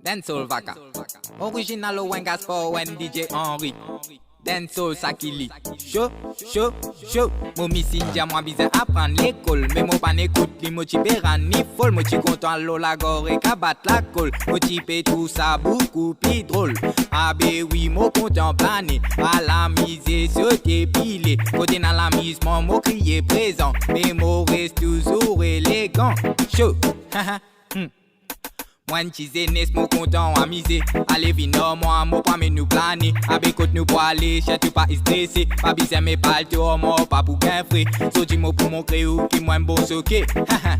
Dancehall Vaka. Original Owengas for when DJ Henry. Dancehall Sakili. Chaud, chaud, chaud. Mon messenger, moi bizarre apprendre l'école. Mais mon pas n'écoute, li motivé ni folle. Moi tu content la gore et kabat la colle. Motivé tout ça beaucoup plus drôle. Ah ben oui, mon content plané. À la mise sauter pilé. Côté dans l'amusement, mon crier présent. Mais mon reste toujours élégant. Chaud, haha. Moi n'chise mon content amusé. Allez vino moi mon pas mais nous planer. Avec côté nous pour aller chez tu pas stressé. Pas bizarre mais pas le tour moi pas pour gain frais. So dis moi pour montrer où qui moi bon soqué.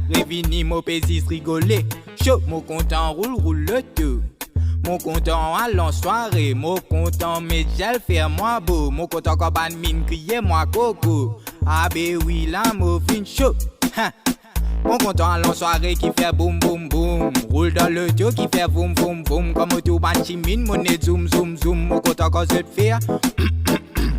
Revini mon pésis rigoler. Chaud mon content roule le tout. Mon content allons soirée. Mon content mais j'allais faire moi beau. Mon content comme ban mine crier moi coco. Ah ben oui là mon fin chaud. Mon content allons soirée qui fait boum boum boum. Roule dans le tuyau qui fait boum boum boum. Comme tout ban chimine, mon nez zoom zoom zoom. Mon content quand je te fais.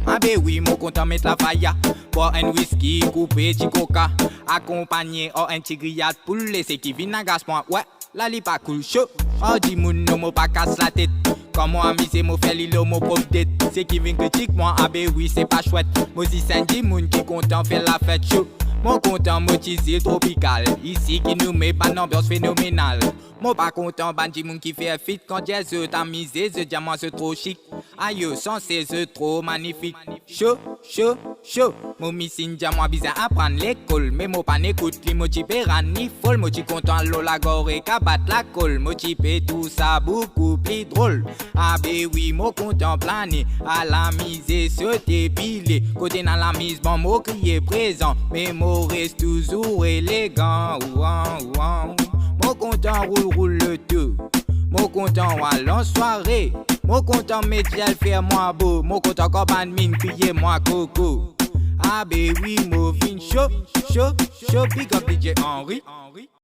Ah ben oui, mon content met la faille. Boire un whisky, couper petit coca. Accompagné en un petit grillade pour laisser qui vient à gaspement. Ouais, la li pas cool chaud. Oh dis mon nom, mon pas casse la tête. Comment amuser mon fait l'îlot, mon pauvre dette. C'est qui vient critique moi, ah ben oui c'est pas chouette. Moi si Sandy moun qui content fait la fête chaud. Mon content motisé tropical. Ici qui nous met pas d'ambiance phénoménale. Mon pas content bandit moun qui fait fit. Quand j'ai ce tamisé, ce diamant c'est trop chic. Aïe sensé c'est trop magnifique. Chaud, chaud, chaud. Mon missing diamant bizarre apprendre l'école. Mais mon pas n'écoute li motivé ni folle. Moi tu content la gore et kabat la colle. Motivé tout ça beaucoup plus drôle. Ah ben oui mon content plané. À la mise sauter pilé. Côté dans la mise bon mot crier présent. Mais mon reste toujours élégant. Mon content roule le tout. Mon content allons soirée. Mon content métier faire moi beau. Mon content comme un mine crier moi coco. Ah ben oui mon fin chaud, chaud, chaud. Big up DJ Henry.